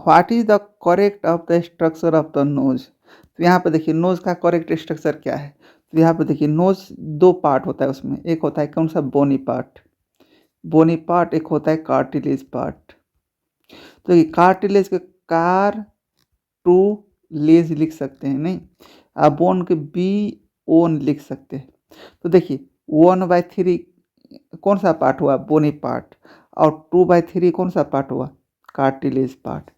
What is the correct of the structure of the nose. तो यहाँ पे देखिए नोज का करेक्ट स्ट्रक्चर क्या है। तो यहाँ पे देखिए नोज दो पार्ट होता है, उसमें एक होता है कौन सा, बोनी पार्ट, बोनी पार्ट, एक होता है कार्टिलेज पार्ट। तो ये कार्टिलेज के कार टू लेज लिख सकते हैं, नहीं आप बोन के बी ओन लिख सकते हैं। तो देखिए 1/3 कौन सा पार्ट हुआ, बोनी पार्ट, और 2/3 कौन सा पार्ट हुआ, कार्टिलेज पार्ट।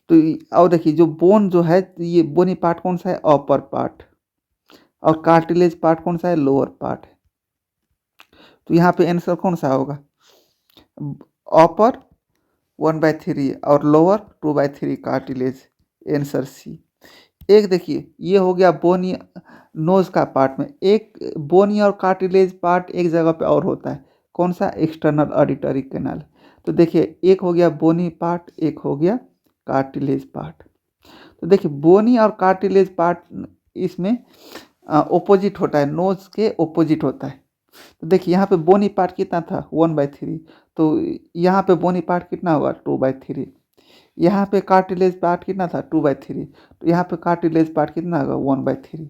तो और देखिए जो बोन जो है, ये बोनी पार्ट कौन सा है, अपर पार्ट, और कार्टिलेज पार्ट कौन सा है, लोअर पार्ट है। तो यहाँ पे आंसर कौन सा होगा, अपर 1/3 और लोअर 2/3 कार्टिलेज, आंसर सी। एक देखिए ये हो गया बोनी नोज का पार्ट में, एक बोनी और कार्टिलेज पार्ट एक जगह पे और होता है, कौन सा, एक्सटर्नल ऑडिटरी कैनाल। तो देखिए एक हो गया बोनी पार्ट, एक हो गया कार्टिलेज पार्ट। तो देखिए बोनी और कार्टिलेज पार्ट इसमें ओपोजिट होता है, नोज के ओपोजिट होता है। तो देखिए यहाँ पे बोनी पार्ट कितना था, 1/3, तो यहाँ पे बोनी पार्ट कितना होगा, 2/3। यहाँ पे कार्टिलेज पार्ट कितना था, 2/3, तो यहाँ पे कार्टिलेज पार्ट कितना होगा, 1/3।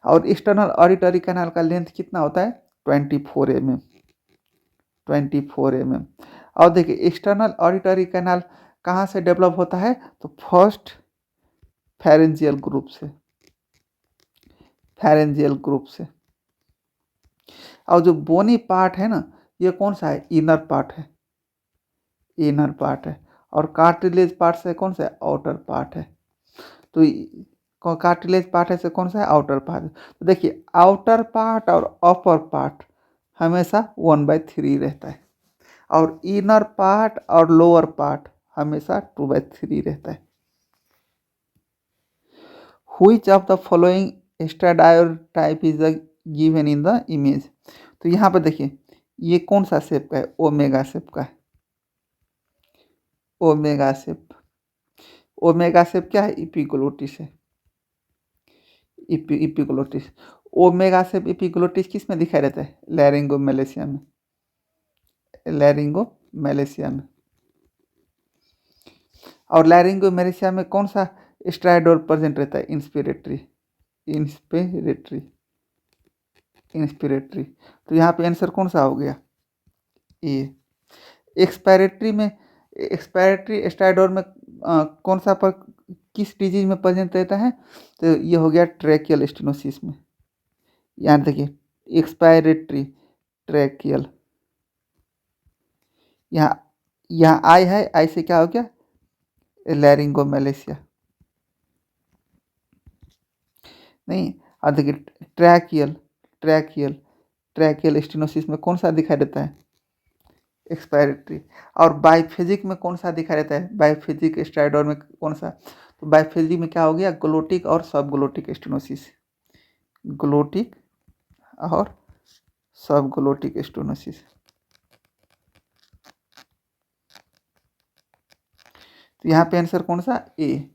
और एक्सटर्नल ऑडिटरी कैनाल का लेंथ कितना होता है, 24 mm, 24 mm। और देखिए एक्सटर्नल ऑडिटरी कैनाल कहाँ से डेवलप होता है, तो फर्स्ट फेरेंजियल ग्रुप से, फेरेंजियल ग्रुप से। और जो बोनी पार्ट है ना, ये कौन सा है, इनर पार्ट है, इनर पार्ट है। और कार्टिलेज पार्ट से कौन सा है, आउटर पार्ट है। तो कार्टिलेज पार्ट है से कौन सा है, आउटर पार्ट। तो देखिए आउटर पार्ट और अपर पार्ट हमेशा 1/3 रहता है, और इनर पार्ट और लोअर पार्ट हमेशा 2/3 रहता है। Which of the following stereotype is the given in the image। तो यहाँ पे देखिए ये कौन सा शेप का है, ओमेगा शेप का है, ओमेगा शेप। ओमेगा शेप क्या है, इपिग्लोटिस है, इपिग्लोटिस। ओमेगा शेप इपिग्लोटिस किस में दिखाई देता है, लैरिंगोमेलेशिया में, लैरिंगोमेलेशिया में। और लैरिंगोमेलेशिया में कौन सा स्ट्राइडोर प्रेजेंट रहता है, इंस्पिरेटरी, इंस्पिरेटरी, इंस्पिरेटरी। तो यहाँ पे आंसर कौन सा हो गया, ए। एक्सपायरेटरी में, एक्सपायरेटरी स्ट्राइडोर में कौन सा पर किस डिजीज में प्रेजेंट रहता है, तो ये हो गया ट्रैकियल स्टेनोसिस में। यहाँ देखिए एक्सपायरेटरी ट्रैकियल, यहाँ आई है, आई से क्या हो गया, लैरिंगोमेलेशिया, नहीं। और देखिए ट्रैकियल, ट्रैकियल, ट्रैकियल स्टेनोसिस में कौन सा दिखाई देता है, एक्सपायरेटरी। और बाइफेजिक में कौन सा दिखाई देता है, बाइफेजिक स्ट्राइडोर में कौन सा, तो बाइफेजिक में क्या हो गया, ग्लोटिक और सब ग्लोटिक स्टेनोसिस, ग्लोटिक और सब ग्लोटिक स्टेनोसिस। तो यहाँ पे आंसर कौन सा, ए।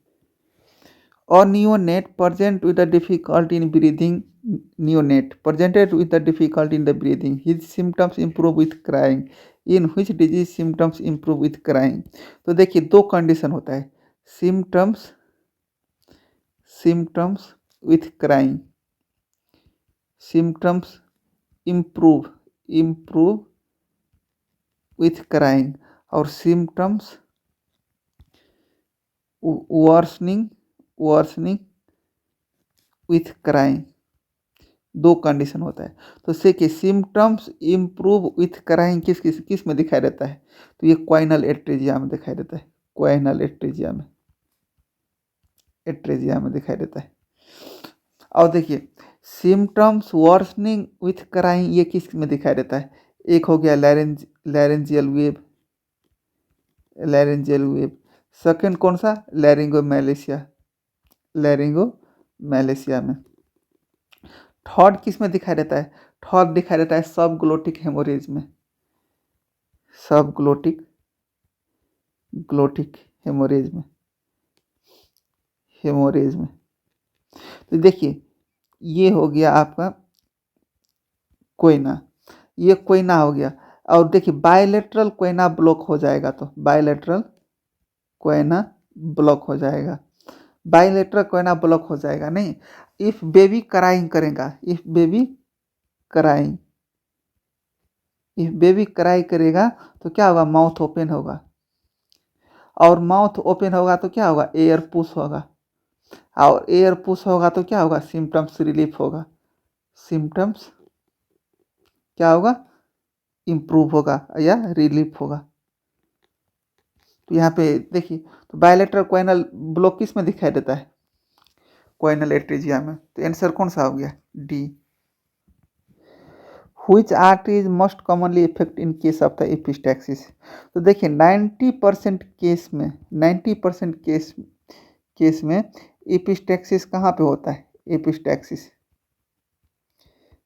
और neonate present with the difficulty in breathing, neonate presented with the difficulty in the breathing, his symptoms improve with crying, in which disease symptoms improve with crying. तो देखिए दो condition होता है, symptoms, symptoms with crying, symptoms improve, improve with crying, और symptoms worsening, worsening with crying, दो condition होता है। तो देखिए सिम्टम्स इंप्रूव विथ क्राइंग किस किस किस में दिखाई देता है, तो ये क्वाइनल एट्रेजिया में दिखाई देता है, क्वाइनल एट्रेजिया में, एट्रेजिया में दिखाई देता है। और देखिए सिम्टम्स वर्सनिंग विथ क्राइंग ये किस में दिखाई देता है, एक हो गया laryngeal wave, laryngeal wave. Second कौन सा, लैरिंगोमेलेशिया, लैरिंगोमेलेशिया में। थर्ड किस में दिखाई देता है, थर्ड दिखाई देता है सब ग्लोटिक हेमोरेज में, सब ग्लोटिक, ग्लोटिक हेमोरेज में, हेमोरेज में। तो देखिए ये हो गया आपका कोयना, ये कोयना हो गया। और देखिए बायलेटरल कोयना ब्लॉक हो जाएगा, तो बायलेटरल कोयना ब्लॉक हो जाएगा, बाइलेटरल कोयना ब्लॉक हो जाएगा नहीं। इफ बेबी क्राइंग करेगा, if baby crying, if baby cry करेगा तो क्या होगा, माउथ ओपन होगा, और माउथ ओपन होगा तो क्या होगा, एयर पुश होगा, और एयर पुश होगा तो क्या होगा, सिम्टम्स रिलीफ होगा, सिम्टम्स क्या होगा, इम्प्रूव होगा या रिलीफ होगा। तो यहाँ पे देखिए, तो बायलेटरल कोइनल ब्लॉक किस में दिखाई देता है, कोइनल एट्रेजिया में, तो आंसर कौन सा हो गया, D. Which artery is most commonly affected in case of the epistaxis? तो देखिए 90% केस में, 90% केस में एपिस्टैक्सिस कहाँ पे होता है, एपिस्टैक्सिस,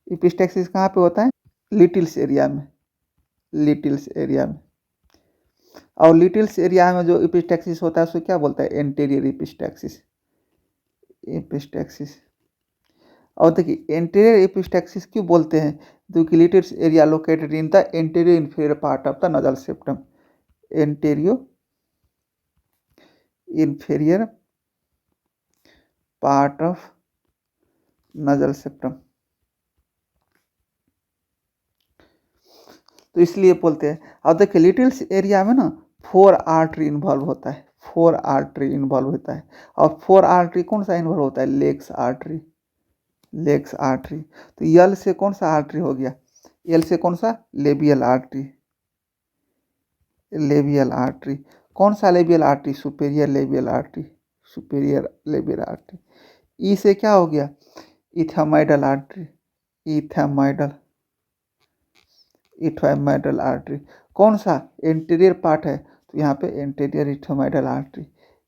एपिस्टैक्सिस कहाँ पे होता है, लिटिल्स एरिया में, लिटिल्स एरिया में। और लिटिल्स एरिया में जो एपिस्टैक्सिस होता है उसको क्या बोलता है, एंटीरियर एपिस्टैक्सिस, एपिस्टैक्सिस। और देखिए एंटीरियर एपिस्टैक्सिस क्यों बोलते हैं, क्योंकि Littles area located in the anterior inferior part of the nasal septum, anterior inferior part of nasal septum, तो इसलिए बोलते हैं। और देखिए लिटिल्स एरिया में ना 4 आर्टरी इन्वॉल्व होता है, 4 आर्टरी इन्वॉल्व होता है, और 4 आर्टरी कौन सा इन्वॉल्व होता है, लेग्स आर्टरी, लेग्स आर्टरी। तो यल से कौन सा आर्टरी हो गया, एल से कौन सा, लेबियल आर्टरी, लेबियल आर्टरी। कौन सा labial artery, superior labial artery, superior labial artery. E से क्या हो गया, इथामाइडल आर्टरी, इथामाइडल, इथामाइडल आर्टरी। कौन सा, एंटीरियर पार्ट है, तो यहाँ पे एंटीरियर इथामाइडल आर्टरी।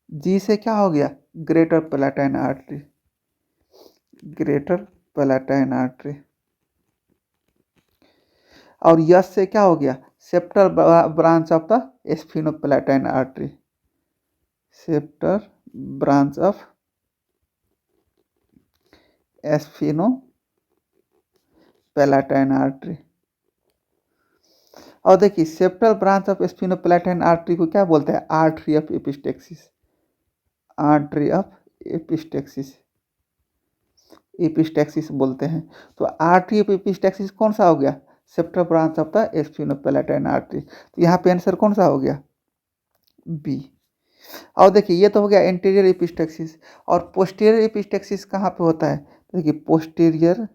जी से क्या हो गया, greater palatine artery, greater palatine artery. और यस से क्या हो गया, septal branch of the sphenopalatine artery, septal branch of sphenopalatine artery. और देखिए septal branch of sphenopalatine artery को क्या बोलते हैं, artery of epistaxis, artery of epistaxis, epistaxis बोलते हैं। तो आर्टरी ऑफ एपिस्टेक्सिस कौन सा हो गया, septal branch of the sphenopalatine artery. तो यहाँ पे आंसर कौन सा हो गया, बी। और देखिए ये तो हो गया एंटीरियर एपिस्टेक्सिस, और पोस्टीरियर एपिस्टेक्सिस कहाँ पे होता है, तो देखिए पोस्टीरियर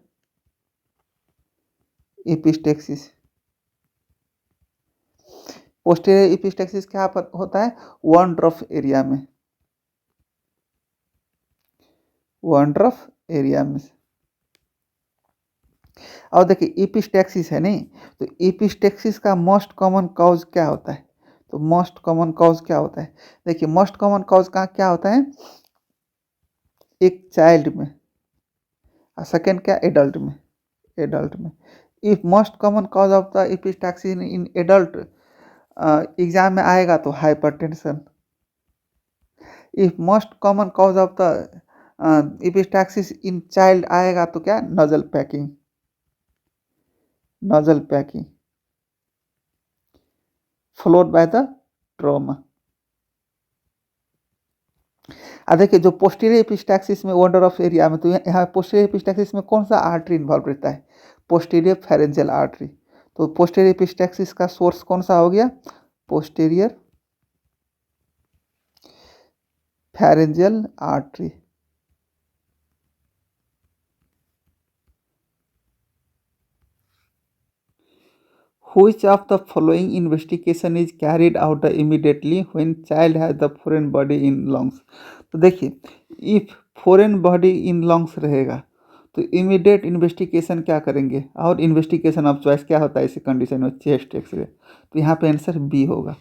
एपिस्टेक्सिस, पोस्टीरियर एपिस्टेक्सिस कहाँ पर होता है, वॉन्ड्रॉफ एरिया में, वॉन्ड्रॉफ एरिया में। और देखिए एपिस्टेक्सिस है नहीं, तो एपिस्टेक्सिस का मोस्ट कॉमन कॉज क्या होता है, तो मोस्ट कॉमन कॉज क्या होता है, देखिए मोस्ट कॉमन कॉज का क्या होता है, एक चाइल्ड में, और सेकेंड क्या, एडल्ट में, एडल्ट में। If most common cause of the epistaxis in adult, exam में आएगा तो hypertension. If most common cause of the epistaxis in child आएगा तो क्या, nasal packing, nasal packing followed by the trauma। देखिए जो पोस्टीरियर एपिस्टैक्सिस में वंडर ऑफ एरिया में, तो यहाँ पोस्टीरियर एपिस्टैक्सिस में कौन सा आर्टरी इन्वॉल्व रहता है, पोस्टीरियर फेरेंजियल आर्टरी। तो पोस्टीरियर एपिस्टैक्सिस का सोर्स कौन सा हो गया, posterior pharyngeal artery. Which of the following investigation is carried out immediately when child has the foreign body in lungs। तो देखिए if foreign body in lungs रहेगा तो इमीडिएट इन्वेस्टिगेशन क्या करेंगे, और इन्वेस्टिगेशन ऑफ चॉइस क्या होता है इस कंडीशन में, चेस्ट एक्सरे। तो यहाँ पे आंसर बी होगा।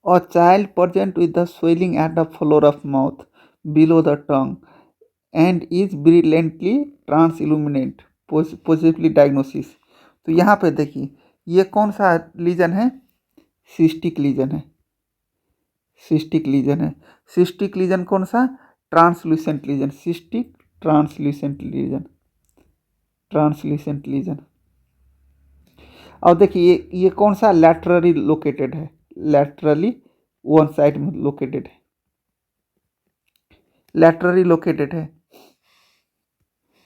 और child present with the swelling at the floor of mouth below the tongue and is brilliantly transilluminate positively diagnosis. तो यहाँ पे देखिए ये कौन सा लीजन है, सिस्टिक लीजन है, सिस्टिक लीजन है। सिस्टिक लीजन कौन सा, translucent lesion, cystic translucent lesion, translucent lesion. और देखिए ये कौन सा लैटरली लोकेटेड है, लैटरली वन साइड में लोकेटेड है, लैटरली लोकेटेड है।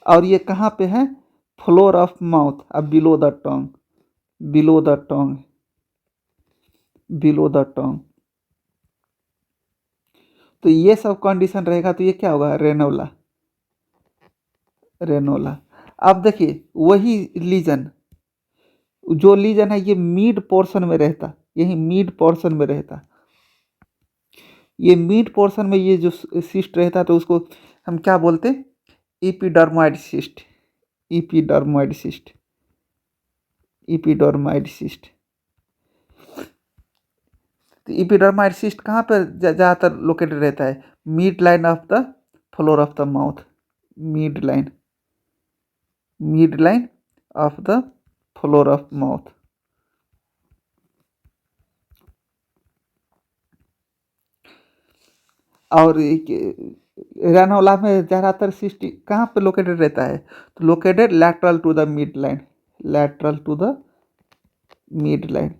और ये कहाँ पे है? फ्लोर ऑफ माउथ, अब below the tongue, below the tongue, below the टंग। तो ये सब कंडीशन रहेगा तो ये क्या होगा? रेनोला, रेनोला। अब देखिए वही लीजन, जो लीजन है ये मिड पोर्शन में रहता, यही मिड पोर्शन में रहता, ये मिड पोर्शन में ये जो सिस्ट रहता तो उसको हम क्या बोलते? इपिडर्मोइड सिस्ट, इपिडर्मोइड सिस्ट, इपिडर्मोइड सिस्ट। तो इपिडर्मोइड सिस्ट कहाँ पर ज़्यादातर लोकेटेड रहता है? Mid line of the floor of the mouth, mid line, mid line of the floor of mouth. और रेनोला में ज़्यादातर सिस्ट कहाँ पे लोकेटेड रहता है? तो located lateral to the mid line, lateral to the mid line.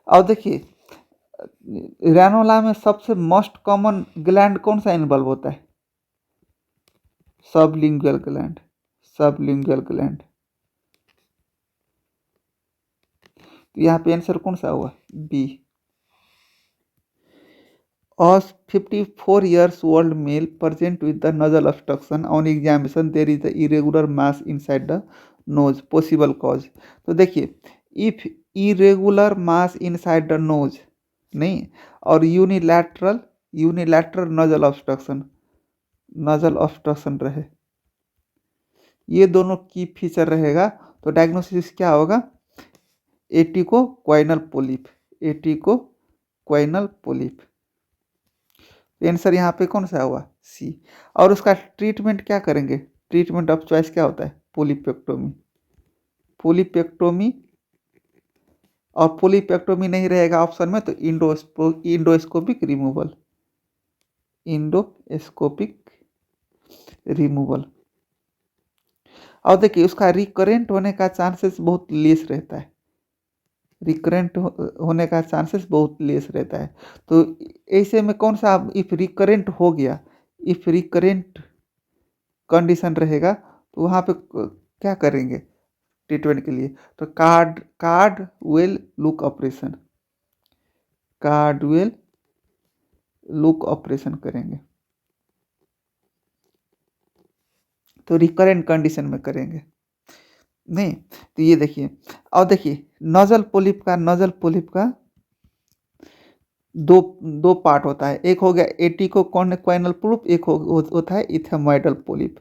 और देखिए रेनोला में सबसे मोस्ट कॉमन ग्लैंड कौन सा इन्वॉल्व होता है? Sublingual gland, sublingual gland. तो यहाँ पे आंसर कौन सा हुआ? B. A 54 years old male present with the nasal obstruction on examination there is the irregular mass inside the nose, possible cause। तो देखिए if irregular mass inside the nose नहीं, और unilateral, unilateral nasal obstruction, nasal obstruction रहे, ये दोनों की feature रहेगा तो डायग्नोसिस क्या होगा? एटिकोक्वाइनल पोलिप, एटिकोक्वाइनल पोलिप। आंसर यहाँ पे कौन सा हुआ? सी। और उसका ट्रीटमेंट क्या करेंगे? ट्रीटमेंट ऑफ चॉइस क्या होता है? पोलिपेक्टोमी, पोलिपेक्टोमी। और पोलिपेक्टोमी नहीं रहेगा ऑप्शन में तो इंडोस्कोपिक रिमूवल, इंडोस्कोपिक रिमूवल। और देखिए उसका रिकरेंट होने का चांसेस बहुत लेस रहता है, रिकरेंट होने का चांसेस बहुत लेस रहता है। तो ऐसे में कौन सा, इफ रिकरेंट हो गया, इफ रिकरेंट कंडीशन रहेगा तो वहाँ पे क्या करेंगे ट्रीटमेंट के लिए? तो Caudwell look operation, Caudwell look operation करेंगे, तो रिकरेंट कंडीशन में करेंगे नहीं। तो ये देखिए, और देखिए नजल पोलिप का, नजल पोलिप का दो पार्ट होता है, एक हो गया एटिकोक्वाइनल पोलिप, एक होता है इथेमॉइडल पोलिप,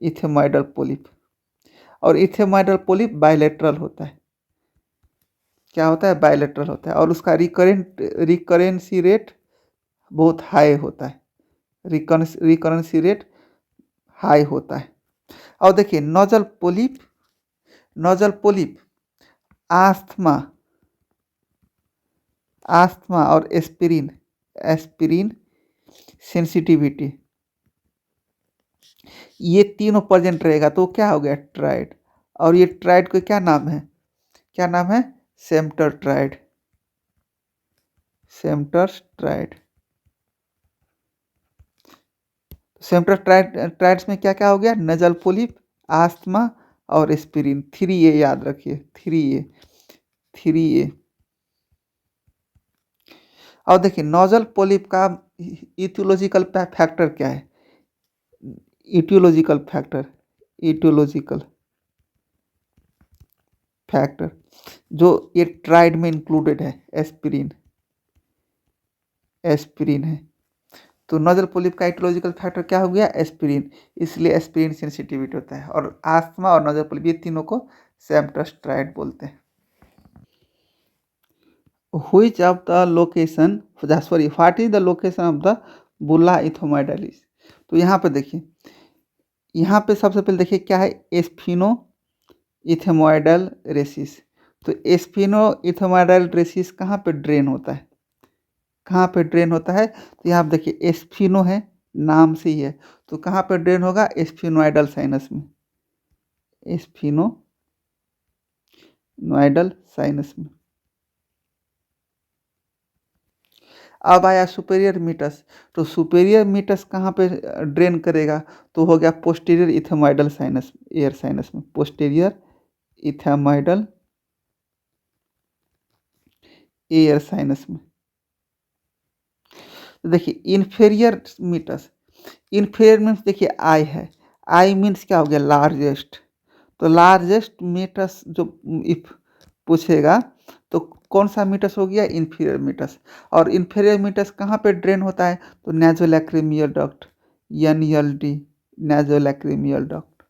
इथेमॉइडल पोलिप। और इथेमॉइडल पोलिप बायलेटरल होता है, क्या होता है? बायलेटरल होता है। और उसका रिकरेंसी रेट बहुत हाई होता है, रिकरेंसी रेट हाई होता है। और देखिए nozzle polyp, nozzle polyp asthma, asthma और एस्पिरिन, एस्पिरिन सेंसिटिविटी, ये तीनों प्रेजेंट रहेगा तो क्या हो गया? ट्राइड। और ये ट्राइड को क्या नाम है? क्या नाम है? सेम्टर ट्राइड, सेम्टर ट्राइड। सेम्टर ट्राइड्स में क्या क्या हो गया? नजल पोलिप, आस्थमा और एस्पिरिन। 3A याद रखिए, 3A, 3A। और देखिए नोजल पोलिप का इटियोलॉजिकल फैक्टर क्या है? इटियोलॉजिकल फैक्टर, इटियोलॉजिकल फैक्टर जो ये ट्राइड में इंक्लूडेड है, एस्पिरिन, एस्पिरिन है। तो नोजल पोलिप का इटियोलॉजिकल फैक्टर क्या हो गया? एस्पिरिन, इसलिए एस्पिरिन सेंसिटिविटी होता है। और आस्थमा और नोजल पोलिप ये तीनों को सेम्पटस ट्राइड बोलते हैं। Which of the location, sorry what is the location of the bulla ethmoidalis? तो यहाँ पे देखिए, यहाँ पे सबसे पहले देखिए क्या है? एस्फिनो इथेमॉइडल रेसिस। तो एस्फिनो इथेमॉइडल रेसिस कहाँ पे ड्रेन होता है? कहाँ पे ड्रेन होता है? तो यहाँ पे देखिए एस्फिनो है, नाम से ही है, तो कहाँ पे ड्रेन होगा? एस्फिनोइडल साइनस में, एस्फिनोइडल साइनस में। अब आया सुपेरियर मीटस, तो सुपेरियर मीटस कहाँ पे ड्रेन करेगा, तो हो गया पोस्टीरियर इथेमॉइडल साइनस, एयर साइनस में, पोस्टीरियर इथेमॉइडल एयर साइनस में। तो देखिए इन्फेरियर मीटस, इन्फेरियर मीन्स देखिए आई है, आई मीन्स क्या हो गया, लार्जेस्ट, तो लार्जेस्ट मीटस जो इफ पूछेगा तो कौन सा मीटस हो गया, इन्फीरियर मीटस। और इन्फीरियर मीटस कहाँ पे ड्रेन होता है, तो नासोलैक्रिमियल डक्ट, NLD, नासोलैक्रिमियल डक्ट।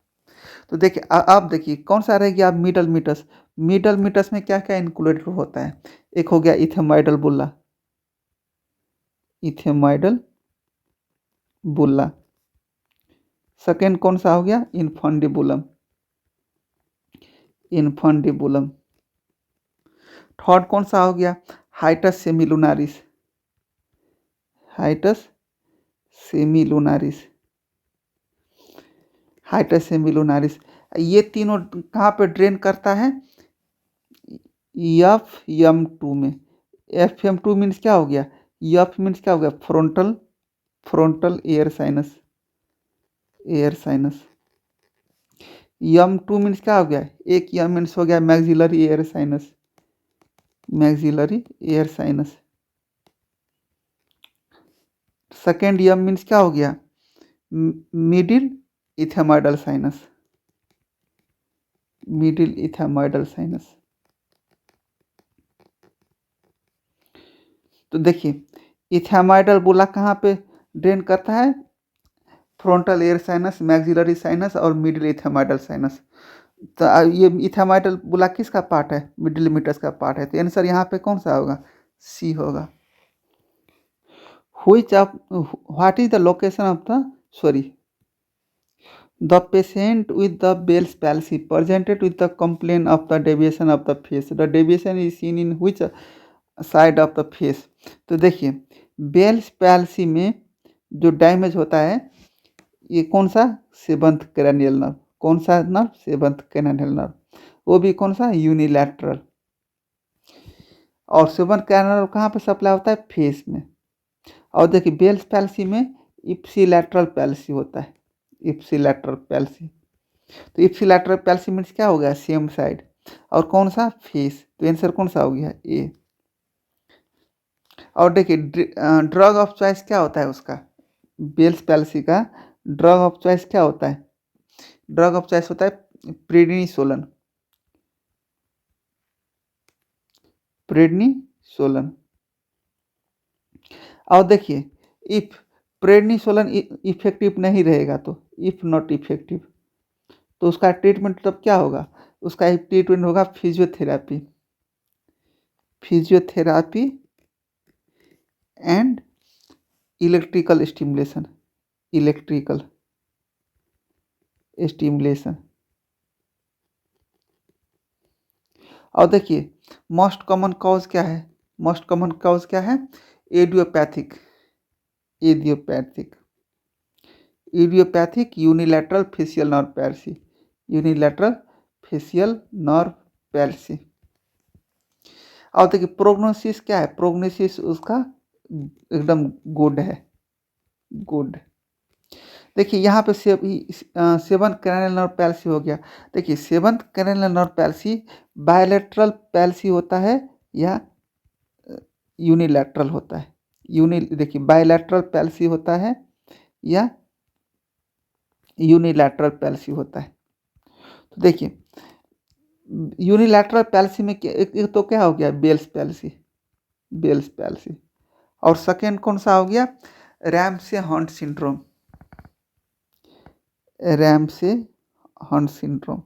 तो देखिए अब देखिए कौन सा रह गया, मिडल मीटस। मिडल मीटस में क्या क्या इंक्लूडेड होता है, एक हो गया इथेमॉइडल बुल्ला, इथेमॉइडल बुल्ला। सेकेंड कौन सा हो गया, इन्फंडिबुलम, इन्फंडिबुलम। थर्ड कौन सा हो गया, hiatus semilunaris, hiatus semilunaris, hiatus semilunaris. ये तीनों कहाँ पे ड्रेन करता है, FM2 में। FM2 मीन्स क्या हो गया, एफ मीन्स क्या हो गया, frontal, frontal air sinus, air sinus. M2 means क्या हो गया, एक यम मीन्स हो गया maxillary air sinus, maxillary air sinus. Second M means क्या हो गया, middle ethmoidal sinus, middle ethmoidal sinus. तो देखिए इथेमॉइडल बुला कहाँ पे ड्रेन करता है, frontal air sinus, maxillary sinus और मिडिल इथेमॉइडल साइनस। तो ये इथेमॉइडल बुला किसका पार्ट है, मिडिल मीटस का पार्ट है, तो आंसर यहाँ पे कौन सा होगा, सी होगा। What is the location of the, sorry, the patient with the Bell's palsy presented with the complaint of the deviation of the face, the deviation is seen in which side of the face। तो देखिए Bell's palsy में जो damage होता है, ये कौन सा, seventh cranial nerve, कौन सा नर्व, सेवंथ क्रैनियल नर्व, वो भी कौन सा, यूनिलैटरल। और सेवंथ क्रैनियल नर्व कहाँ पे सप्लाई होता है, फेस में। और देखिए बेल्स पैल्सी में इप्सिलैटरल पैल्सी होता है, इप्सिलैटरल पैल्सी। तो इप्सिलैटरल पैल्सी मीन्स क्या हो गया, सेम साइड, और कौन सा, फेस, तो आंसर कौन सा हो गया, ए। और देखिए ड्रग ऑफ चॉइस क्या होता है उसका, बेल्स पैल्सी का ड्रग ऑफ चॉइस क्या होता है, ड्रग ऑफ चॉइस होता है प्रेडनिसोलन, प्रेडनिसोलन। और देखिए इफ प्रेडनिसोलन इफेक्टिव नहीं रहेगा, तो इफ नॉट इफेक्टिव, तो उसका ट्रीटमेंट तब क्या होगा, उसका एक ट्रीटमेंट होगा physiotherapy, physiotherapy and electrical stimulation, electrical stimulation. और देखिए मोस्ट कॉमन कॉज क्या है, मोस्ट कॉमन कॉज क्या है, idiopathic, idiopathic, idiopathic unilateral facial nerve palsy, unilateral facial nerve palsy. और देखिए प्रोग्नोसिस क्या है, प्रोग्नोसिस उसका एकदम गुड है, गुड। देखिए यहाँ पे सेवंथ क्रैनियल नर्व पैल्सी हो गया। देखिए seventh cranial nerve palsy bilateral palsy होता है या यूनिलैटरल होता है, देखिए बायलैटरल पैल्सी होता है या यूनिलैटरल पैल्सी होता है। तो देखिए यूनिलैटरल पैल्सी में एक तो क्या हो गया, बेल्स पैल्सी, बेल्स पैल्सी। और सेकेंड कौन सा हो गया, Ramsay Hunt syndrome, Ramsay Hunt syndrome.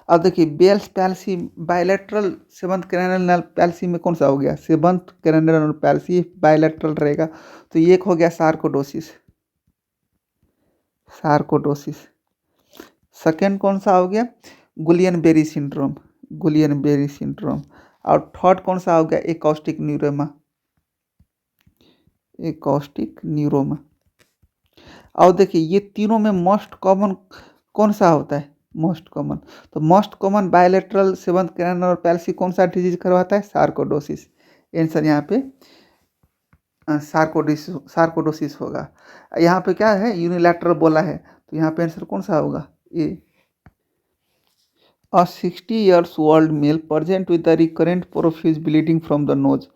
अब देखिए Bell's palsy bilateral seventh cranial nerve palsy में कौन सा हो गया, seventh cranial nerve palsy bilateral रहेगा, तो ये एक हो गया सार्कोडोसिस, सार्कोडोसिस। सेकेंड कौन सा हो गया, गुलियन बेरी सिंड्रोम, गुलियन बेरी सिंड्रोम। और थर्ड कौन सा हो गया, एकॉस्टिक न्यूरोमा, एकॉस्टिक न्यूरोमा। और देखिए ये तीनों में मोस्ट कॉमन कौन सा होता है, मोस्ट कॉमन। तो most common bilateral seventh cranial palsy कौन सा डिजीज करवाता है? सार्कोडोसिस। आंसर यहाँ पे सार्कोडोसिस होगा। यहाँ पे क्या है? यूनिलैटरल बोला है, तो यहाँ पे आंसर कौन सा होगा? ए। A 60-year-old male present with the recurrent profuse bleeding from the nose.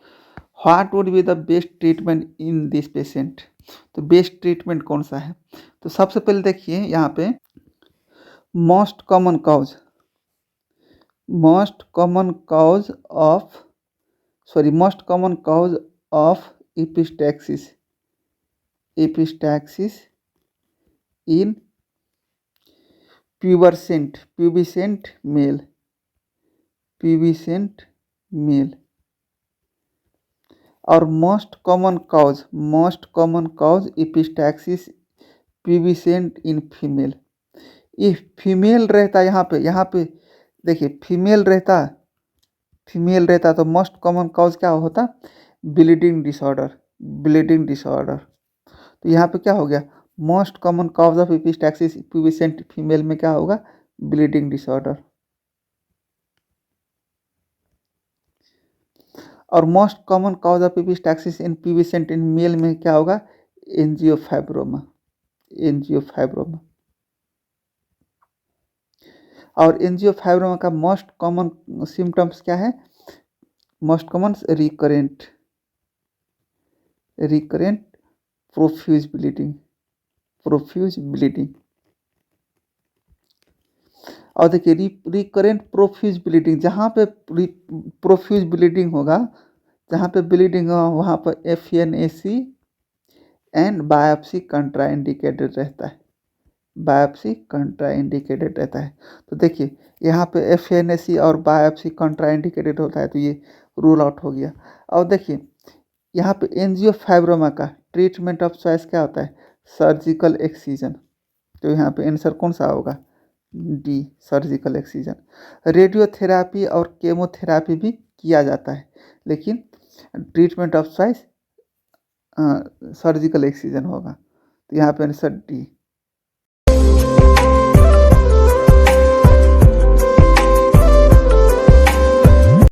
What would be the best treatment in this patient? तो बेस्ट ट्रीटमेंट कौन सा है? तो सबसे पहले देखिए यहाँ पे most common cause of epistaxis in pubescent male और most common cause epistaxis pubescent in female. ये फीमेल रहता है, यहाँ पे देखिए फीमेल रहता तो मोस्ट कॉमन काउज क्या होता? Bleeding disorder. तो यहाँ पे क्या हो गया? Most common cause of epistaxis pubescent female में क्या होगा? Bleeding disorder. और most common cause of epistaxis in pubescent in male में क्या होगा? एंजियोफाइब्रोमा। और एंजियोफाइब्रोमा का मोस्ट कॉमन सिम्टम्स क्या है? Most common recurrent profuse bleeding. और देखिए रिकरेंट प्रोफ्यूज ब्लीडिंग, जहाँ पे प्रोफ्यूज ब्लीडिंग होगा, वहाँ पर FNAC एंड बायोप्सी कंट्राइंडिकेटेड रहता है। तो देखिए यहाँ पे FNAC और बायोप्सी कंट्राइंडिकेटेड होता है, तो ये रूल आउट हो गया। और देखिए यहाँ पे एंजियोफाइब्रोमा का ट्रीटमेंट ऑफ चॉइस क्या होता है? Surgical excision. तो यहाँ पे आंसर कौन सा होगा? D, surgical excision. रेडियोथेरापी और केमोथेरापी भी किया जाता है, लेकिन treatment of choice surgical excision होगा। तो यहाँ पे आंसर डी।